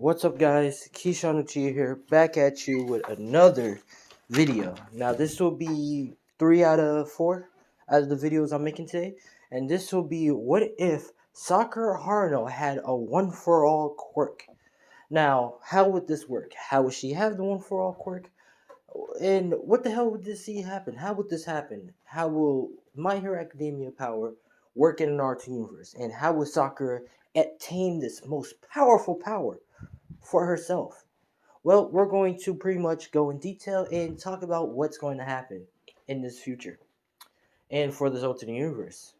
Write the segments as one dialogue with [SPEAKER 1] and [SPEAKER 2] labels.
[SPEAKER 1] What's up, guys? Keyshawn Uchiha here, back at you with another video. Now, this will be 3 out of 4 out of the videos I'm making today, and this will be what if Sakura Haruno had a one-for-all quirk. Now, how would this work? How would she have the one-for-all quirk? And what the hell would this see happen? How would this happen? How will My Hero Academia power work in an Naruto universe? And how would Sakura attain this most powerful power for herself? Well, we're going to pretty much go in detail and talk about what's going to happen in this future and for this alternate universe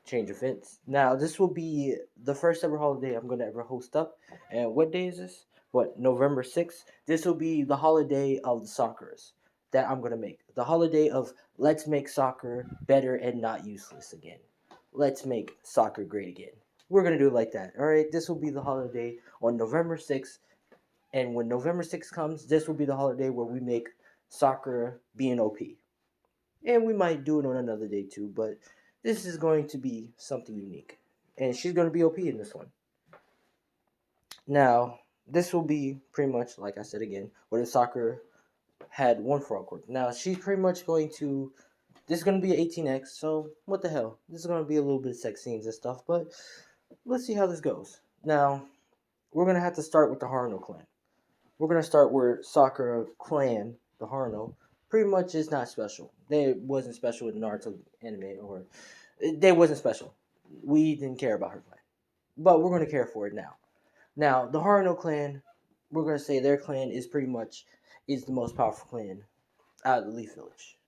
[SPEAKER 1] change events. Now, this will be the first ever holiday I'm going to ever host up. And what day is this? What, November 6th? This will be the holiday of the Sakuras that I'm going to make. The holiday of let's make soccer better and not useless again. Let's make soccer great again. We're going to do it like that. All right, this will be the holiday on November 6th. And when November 6th comes, this will be the holiday where we make Sakura being OP. And we might do it on another day too, but this is going to be something unique. And she's going to be OP in this one. Now, this will be pretty much, like I said again, what if Sakura had one for all quirk. Now, she's pretty much going to, this is going to be 18X, so what the hell. This is going to be a little bit of sex scenes and stuff, but let's see how this goes. Now, we're going to have to start with the Haruno clan. We're going to start where Sakura clan, the Haruno, pretty much is not special. They wasn't special in Naruto anime, or they wasn't special. We didn't care about her clan. But we're going to care for it now. Now, the Haruno clan, we're going to say their clan is pretty much is the most powerful clan out of the Leaf Village.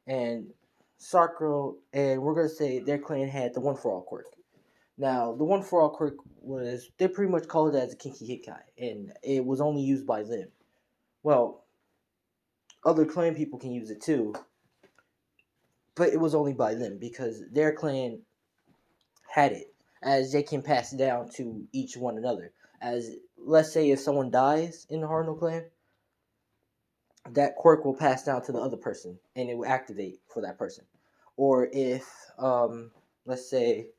[SPEAKER 1] And Sakura, and we're going to say their clan had the one for all quirk. Now, the one for all quirk was, they pretty much called it as a Kinky Hikai, and it was only used by them. Well, other clan people can use it too, but it was only by them because their clan had it, as they can pass it down to each one another. As, let's say if someone dies in the Haruno clan, that quirk will pass down to the other person, and it will activate for that person. Or if, let's say,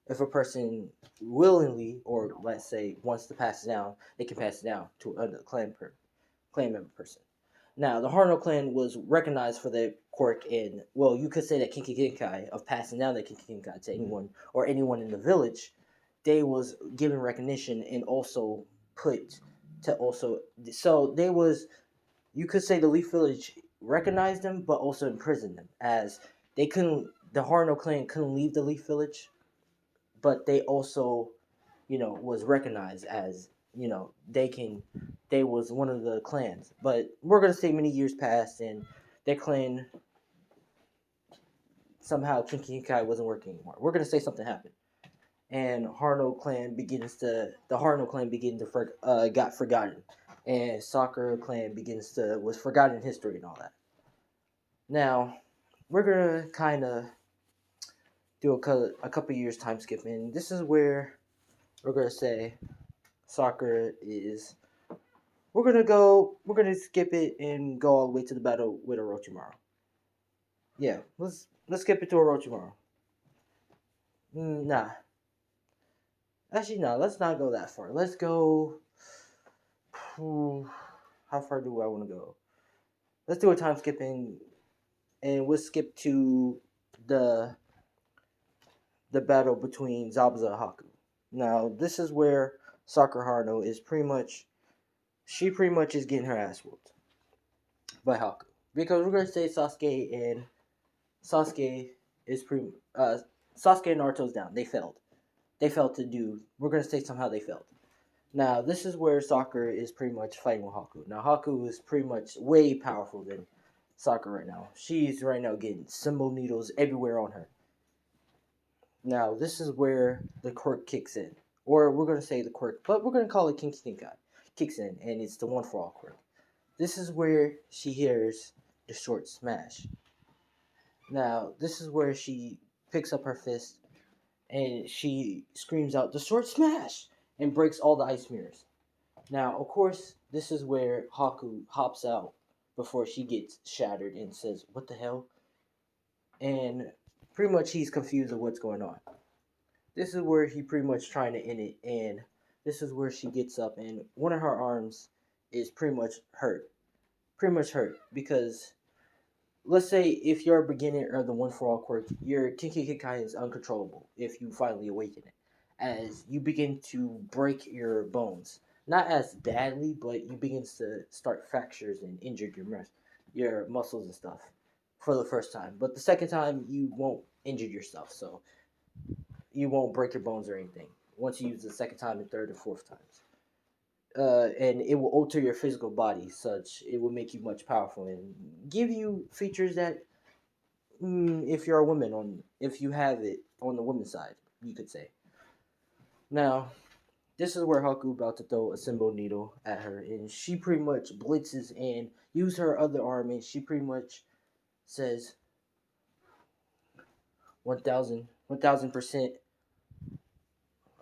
[SPEAKER 1] if a person willingly, or let's say wants to pass it down, they can pass it down to another clan member person. Now, the Haruno clan was recognized for their quirk in, well, you could say that Kinki Genkai, of passing down that Kinki Genkai to anyone, or anyone in the village, they was given recognition and also put to also, so they was, you could say the Leaf Village recognized them, but also imprisoned them, as they couldn't, the Haruno clan couldn't leave the Leaf Village, but they also, was recognized as, they was one of the clans. But we're going to say many years passed, and their clan, somehow Kinki Kai wasn't working anymore. We're going to say something happened. And the Haruno clan begins to got forgotten. And Sakura clan was forgotten in history and all that. Now, we're going to kind of do a couple years time skipping. This is where we're going to say Sakura is, we're going to skip it and go all the way to the battle with Orochimaru. Yeah, let's skip it to Orochimaru. Nah. Actually, no, let's not go that far. Let's go, how far do I want to go? Let's do a time skipping, and we'll skip to the battle between Zabuza and Haku. Now, this is where Sakura Haruno is pretty much is getting her ass whooped by Haku. Because we're going to say Sasuke and Naruto's down. They failed. We're going to say somehow they failed. Now, this is where Sakura is pretty much fighting with Haku. Now, Haku is pretty much way powerful than Sakura right now. She's right now getting symbol needles everywhere on her. Now, this is where the quirk kicks in. Or we're going to say the quirk, but we're going to call it Kinki Kinkai. Kicks in, and it's the one for all quirk. This is where she hears the short smash. Now, this is where she picks up her fist, and she screams out, "The short smash!" and breaks all the ice mirrors. Now, of course, this is where Haku hops out before she gets shattered and says, "What the hell?" And pretty much he's confused of what's going on. This is where he pretty much trying to end it, and this is where she gets up, and one of her arms is pretty much hurt because let's say if you're a beginner of the one for all quirk, your Kinki Kikai is uncontrollable if you finally awaken it, as you begin to break your bones. Not as badly, but you begin to start fractures and injure your muscles and stuff for the first time. But the second time, you won't injure yourself, so you won't break your bones or anything. Once you use the second time and third and fourth times. And it will alter your physical body, such it will make you much powerful and give you features that if you're a woman if you have it on the women's side, you could say. Now, this is where Haku about to throw a symbol needle at her, and she pretty much blitzes and use her other arm, and she pretty much says 1000%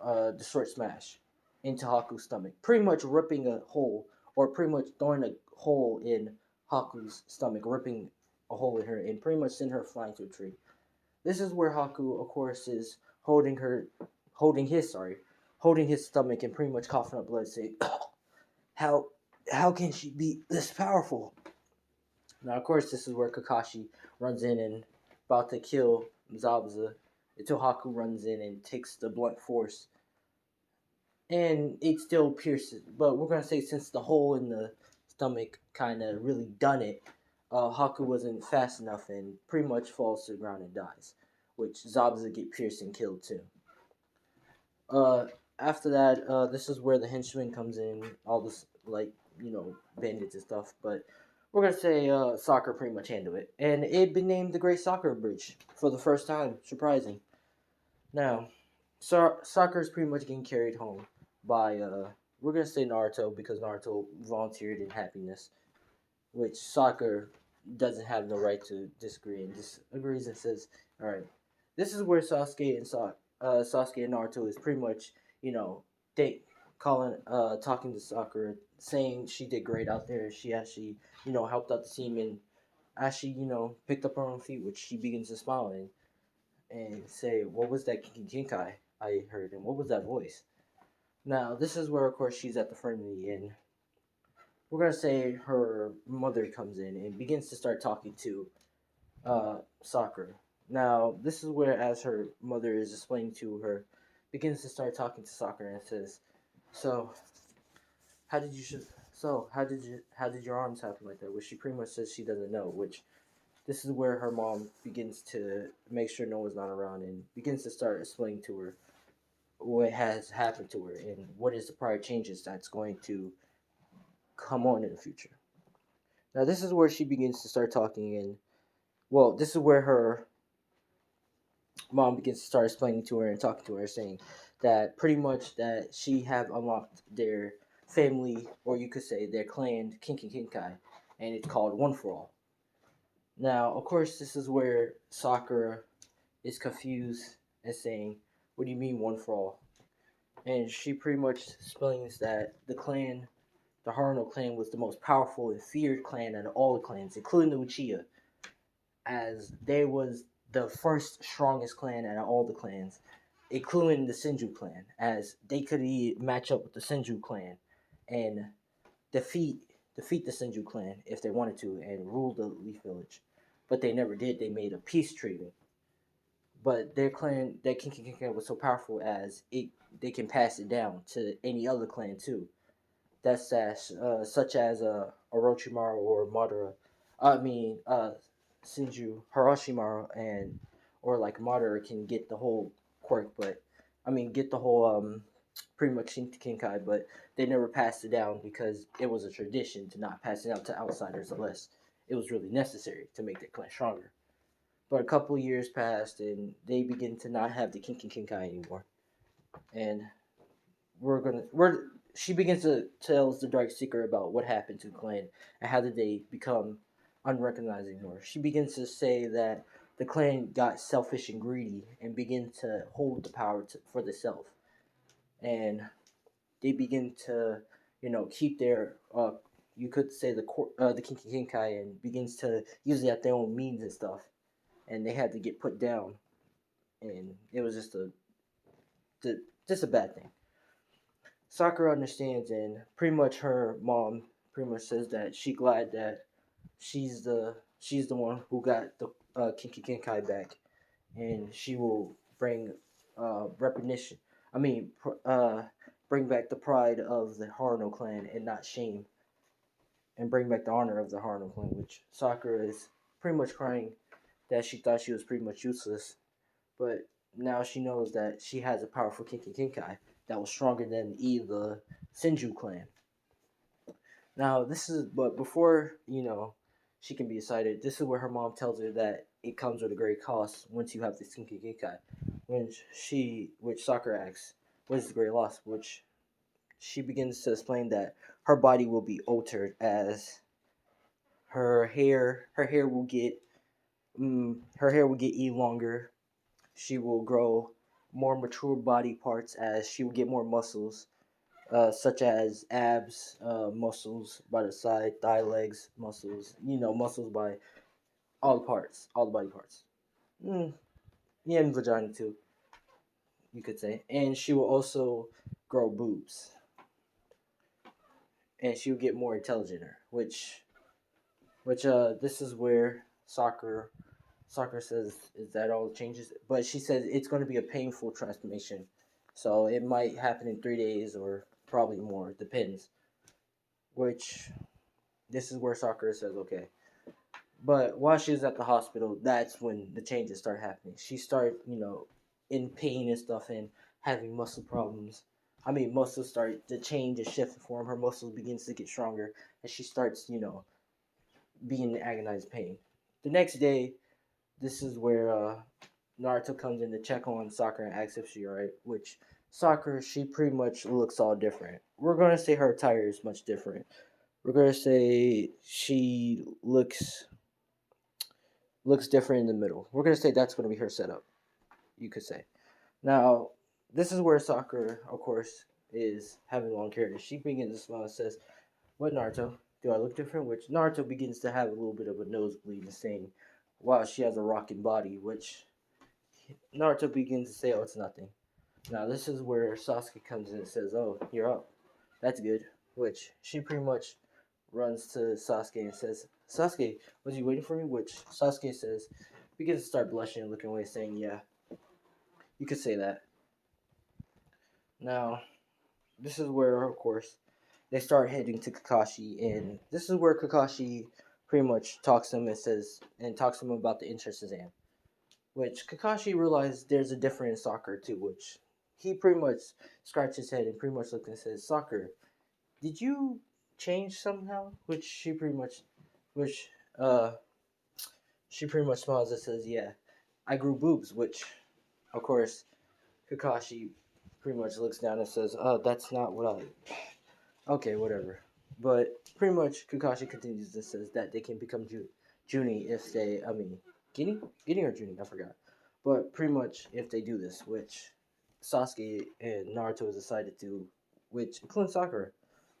[SPEAKER 1] the short smash into Haku's stomach, pretty much ripping a hole, or pretty much throwing a hole in Haku's stomach, ripping a hole in her, and pretty much send her flying to a tree. This is where Haku, of course, is holding his holding his stomach and pretty much coughing up blood, saying, "How, how can she be this powerful?" Now, of course, this is where Kakashi runs in and about to kill Zabuza until Haku runs in and takes the blunt force, and it still pierces. But we're gonna say since the hole in the stomach kind of really done it, Haku wasn't fast enough and pretty much falls to the ground and dies, which Zabuza get pierced and killed too. Uh, After that, this is where the henchman comes in, all this like bandits and stuff. But we're gonna say Sakura pretty much handled it, and it been named the Great Sakura Bridge for the first time. Surprising. Now, Sakura's pretty much getting carried home by we're gonna say Naruto because Naruto volunteered in happiness, which Sakura doesn't have no right to disagree and disagrees and says, "All right, this is where Sasuke and Naruto is pretty much they talking to Sakura, saying she did great out there. She actually helped out the team and actually picked up her own feet, which she begins to smile and say, "What was that Kinkai I heard, and what was that voice?" Now this is where of course she's at the fraternity, and we're gonna say her mother comes in and begins to start talking to Sakura. Now, this is where, as her mother is explaining to her, begins to start talking to Sakura and says, "So, how did you? How did your arms happen like that?" Which she pretty much says she doesn't know. Which this is where her mom begins to make sure no one's not around and begins to start explaining to her what has happened to her and what is the prior changes that's going to come on in the future. Now, this is where she begins to start talking and this is where her mom begins to start explaining to her and talking to her, saying that pretty much that she have unlocked their family, or you could say their clan Kinki Kinkai, and it's called One for All. Now, of course, this is where Sakura is confused and saying, "What do you mean One for All?" And she pretty much explains that the Haruno clan, was the most powerful and feared clan out of all the clans, including the Uchiha, as they was the first strongest clan out of all the clans, including the Senju clan, as they could match up with the Senju clan and defeat the Senju clan if they wanted to and rule the Leaf Village. But they never did. They made a peace treaty. But their clan, that Kinki clan, was so powerful as they can pass it down to any other clan too. That's such as Orochimaru or Madara. I mean, Shinju, Haroshimaru, and or like Madara can get the whole quirk, but I mean get the whole pretty much Shinkai, but they never passed it down because it was a tradition to not pass it out to outsiders unless it was really necessary to make their clan stronger. But a couple years passed and they begin to not have the Kinkai anymore, and we're she begins to tell the dark secret about what happened to the clan and how did they become unrecognized anymore. She begins to say that the clan got selfish and greedy and begin to hold the power for the self, and they begin to keep their you could say the Kinki Kinkai and begins to use it at their own means and stuff, and they had to get put down, and it was just a bad thing. Sakura understands, and pretty much her mom pretty much says that she glad that she's the one who got the Kinki Kenkai back, and she will bring recognition. I mean, bring back the pride of the Haruno clan and not shame, and bring back the honor of the Haruno clan. Which Sakura is pretty much crying that she thought she was pretty much useless, but now she knows that she has a powerful Kinki Kenkai that was stronger than the Senju clan. Now this is, but before she can be excited, this is where her mom tells her that it comes with a great cost once you have the Kinki Kenkai. Which Sakura asks, "What is the great loss?" Which she begins to explain that her body will be altered as her hair will get her hair will get even longer. She will grow more mature body parts as she will get more muscles, such as abs, muscles by the side, thigh legs, muscles, muscles by all the body parts. Mm, yeah, and vagina too, you could say. And she will also grow boobs, and she will get more intelligenter, which this is where Sakura says is that all changes, but she says it's going to be a painful transformation, so it might happen in 3 days or probably more. It depends. Which this is where Sakura says okay. But while she was at the hospital, that's when the changes start happening. She started, in pain and stuff and having muscle problems. I mean, muscles start to change and shift in form. Her muscles begins to get stronger, and she starts, being in agonized pain. The next day, this is where Naruto comes in to check on Sakura and asks if she's alright. Which Sakura, she pretty much looks all different. We're gonna say her attire is much different. We're gonna say she looks different in the middle. We're gonna say that's gonna be her setup. You could say. Now, this is where Sakura, of course, is having long hair. She begins to smile and says, "What, Naruto? Do I look different?" Which Naruto begins to have a little bit of a nosebleed and saying, "Wow, she has a rocking body." Which Naruto begins to say, "Oh, it's nothing." Now, this is where Sasuke comes in and says, "Oh, you're up. That's good." Which she pretty much runs to Sasuke and says, "Sasuke, was you waiting for me?" Which Sasuke says, begins to start blushing and looking away, saying, "Yeah, you could say that." Now, this is where, of course, they start heading to Kakashi, and this is where Kakashi pretty much talks to him and talks to him about the entrance exam. Which Kakashi realized there's a difference in soccer too, which he pretty much scratched his head and pretty much looked and says, "Soccer, did you change somehow?" Which uh she pretty much smiles and says, "Yeah, I grew boobs." Which of course Kakashi pretty much looks down and says, "Oh, that's not what I." Okay, whatever. But pretty much Kakashi continues and says that they can become Junie if they, I mean, Guinea or Junie, I forgot. But pretty much if they do this, which Sasuke and Naruto has decided to, which includes Sakura.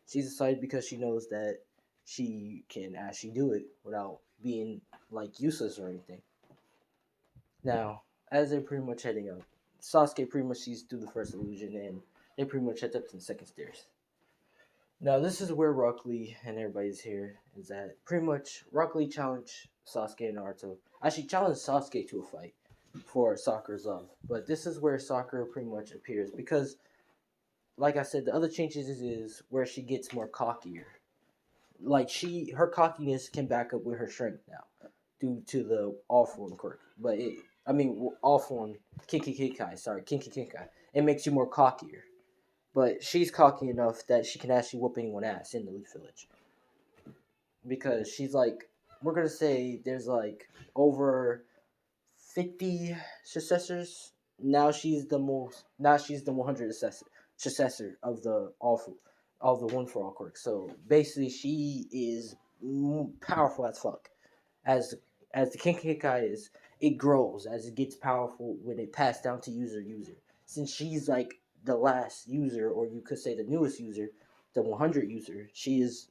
[SPEAKER 1] She's decided because she knows that she can actually do it without being like useless or anything. Now, as they're pretty much heading up, Sasuke pretty much sees through the first illusion and they pretty much head up to the second stairs. Now, this is where Rock Lee and everybody's here. Is that pretty much Rock Lee challenged Sasuke and Naruto. Actually, challenged Sasuke to a fight for Sakura's love. But this is where Sakura pretty much appears because, like I said, the other changes is where she gets more cockier. Like her cockiness can back up with her strength now, due to the all form quirk. All form Kinki Kinkai. Sorry, Kinki Kinkai. It makes you more cockier. But she's cocky enough that she can actually whoop anyone ass in the Leaf Village. Because she's like, we're gonna say there's like over 50 successors. Now she's the 100 successor of the one for all quirk. So basically, she is powerful as fuck. As as the Kinkai is, it grows as it gets powerful when it passed down to user. Since she's like the last user, or you could say the newest user, the 100 user, she is.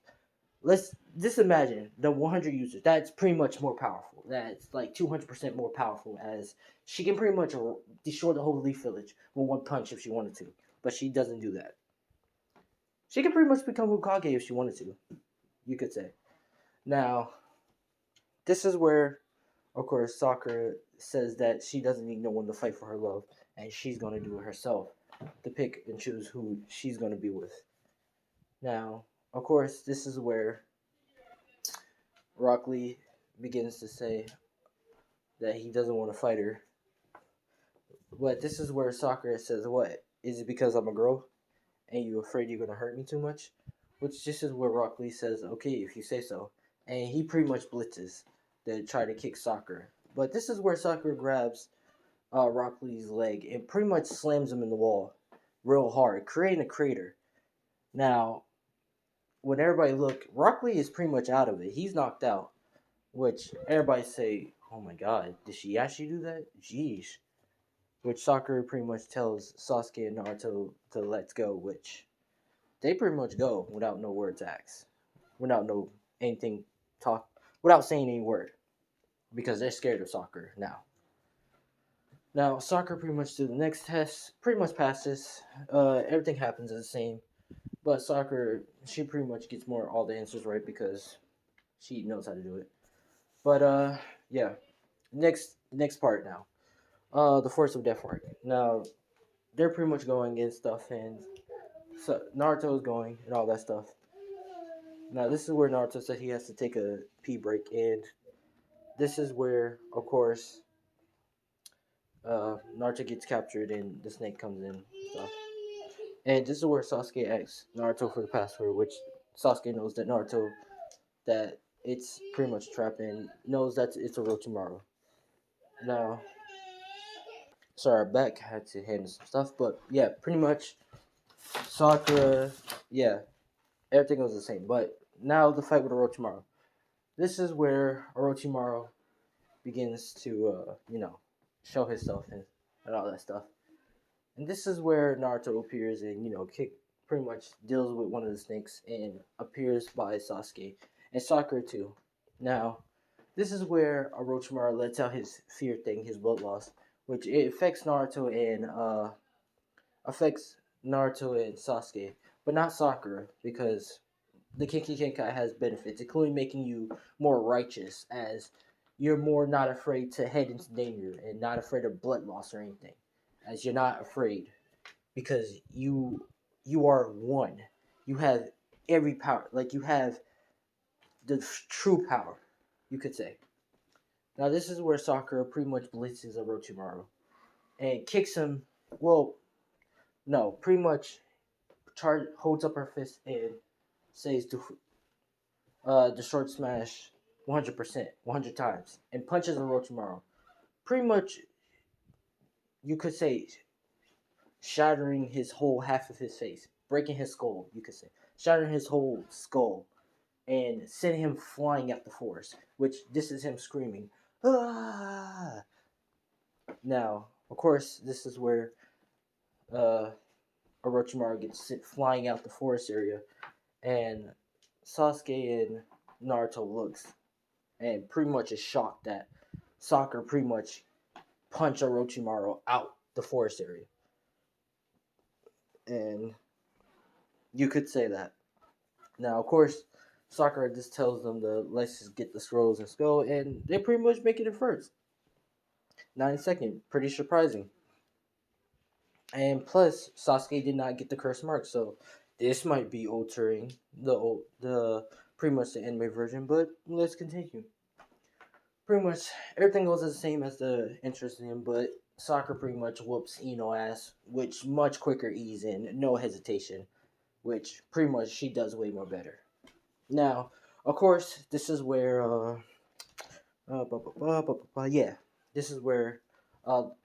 [SPEAKER 1] Let's just imagine the 100 users. That's pretty much more powerful. That's like 200% more powerful, as she can pretty much destroy the whole Leaf Village with one punch if she wanted to. But she doesn't do that. She could pretty much become Hokage if she wanted to. You could say. Now, this is where, of course, Sakura says that she doesn't need no one to fight for her love, and she's gonna do it herself to pick and choose who she's gonna be with. Now, of course, this is where Rock Lee begins to say that he doesn't want to fight her. But this is where Sakura says, "What? Is it because I'm a girl? And you afraid you're gonna hurt me too much?" Which this is where Rock Lee says, "Okay, if you say so." And he pretty much blitzes to try to kick Sakura. But this is where Sakura grabs Rock Lee's leg and pretty much slams him in the wall real hard, creating a crater. Now, when everybody look, Rock Lee is pretty much out of it. He's knocked out. Which everybody say, "Oh my God, did she actually do that?" Jeez. Which Sakura pretty much tells Sasuke and Naruto to let go, which they pretty much go without no words asked, without no anything talk, without saying any word, because they're scared of Sakura now. Now Sakura pretty much do the next test, pretty much passes. Everything happens the same, but Sakura she pretty much gets more all the answers right because she knows how to do it. But yeah, next part now. The Force of Death arc. Now they're pretty much going and stuff, and so Naruto's going and all that stuff. Now this is where Naruto said he has to take a pee break, and this is where, of course, Naruto gets captured and the snake comes in and stuff. And this is where Sasuke asks Naruto for the password, which Sasuke knows that Naruto that it's pretty much trapped and knows that it's Orochimaru. Now, sorry, back had to handle some stuff, but yeah, pretty much Sakura, yeah, everything was the same. But now the fight with Orochimaru. This is where Orochimaru begins to, show himself and all that stuff. And this is where Naruto appears and, pretty much deals with one of the snakes and appears by Sasuke and Sakura too. Now, this is where Orochimaru lets out his fear thing, his blood loss, which it affects Naruto and Sasuke, but not Sakura because the Kinki Kenkai has benefits, including making you more righteous, as you're more not afraid to head into danger and not afraid of blood loss or anything, as you're not afraid because you are one. You have every power, like you have the true power, you could say. Now this is where Sakura pretty much blitzes Orochimaru and kicks him. Well, no, pretty much holds up her fist and says the short smash 100%, 100 times, and punches Orochimaru. Pretty much, you could say, shattering his whole half of his face, breaking his skull, you could say. Shattering his whole skull, and sending him flying out the forest, which this is him screaming, "Ah!" Now, of course, this is where uh, Orochimaru gets sent flying out the forest area, and Sasuke and Naruto looks and pretty much is shocked that Sakura pretty much punched Orochimaru out the forest area. And you could say that. Now, of course, Sakura just tells them to let's just get the scrolls and go, and they pretty much make it at first. 9 second, pretty surprising. And plus, Sasuke did not get the curse mark, so this might be altering the pretty much the anime version. But let's continue. Pretty much everything goes the same as the interest in him, but Sakura pretty much whoops Ino ass, which much quicker ease in, no hesitation, which pretty much she does way more better. Now, of course, this is where yeah, this is where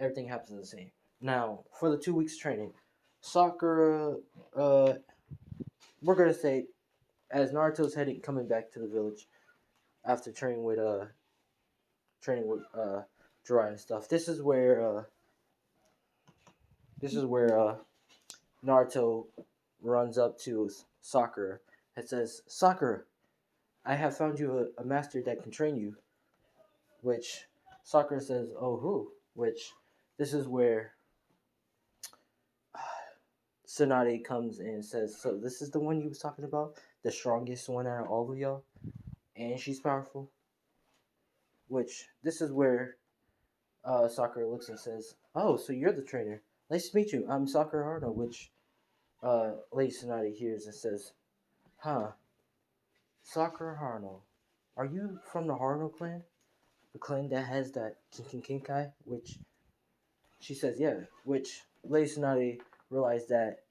[SPEAKER 1] everything happens the same. Now, for the 2 weeks training, Sakura, we're gonna say, as Naruto's heading coming back to the village after training with Jiraiya and stuff. This is where Naruto runs up to Sakura and says, "Sakura, I have found you a master that can train you." Which Sakura says, "Oh, who?" Which this is where Tsunade comes and says, "So this is the one you was talking about, the strongest one out of all of y'all, and she's powerful." Which this is where Sakura looks and says, "Oh, so you're the trainer. Nice to meet you. I'm Sakura Harno." Which Lady Tsunade hears and says, "Huh, Sakura Harno, are you from the Harno clan? The clan that has that Kinkai?" Which she says, "Yeah." Which Lady Tsunade realized that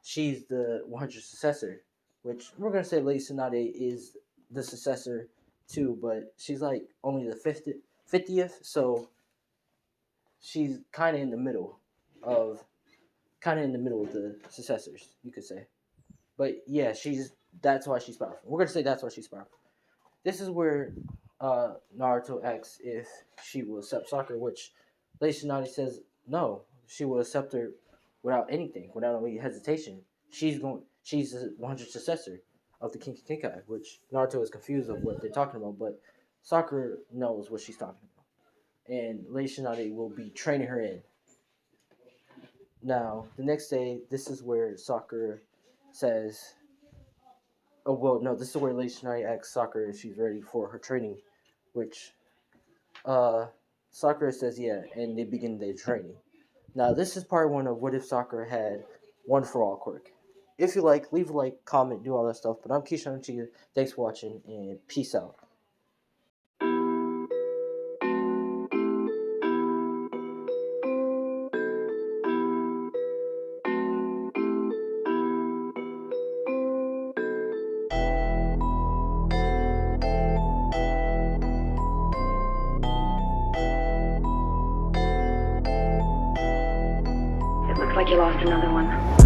[SPEAKER 1] she's the 100 successor. Which we're gonna say Lady Tsunade is the successor too, but she's like only the 50th, so she's kind of in the middle of the successors, you could say. But yeah, that's why she's powerful. We're gonna say that's why she's powerful. This is where Naruto asks if she will accept Sakura, which Lady Tsunade says no. She will accept her without anything, without any hesitation. She's the 100 successor of the Kinkai, which Naruto is confused of what they're talking about, but Sakura knows what she's talking about, and Lady Tsunade will be training her in. Now, the next day, this is where Sakura says, "Oh well, no, this is where Lady Tsunade asks Sakura if she's ready for her training," which Sakura says yeah, and they begin their training. Now, this is part one of what if Sakura had one for all quirk. If you like, leave a like, comment, do all that stuff. But I'm Keyshawn Chia. Thanks for watching, and peace out.
[SPEAKER 2] It looks like you lost another one.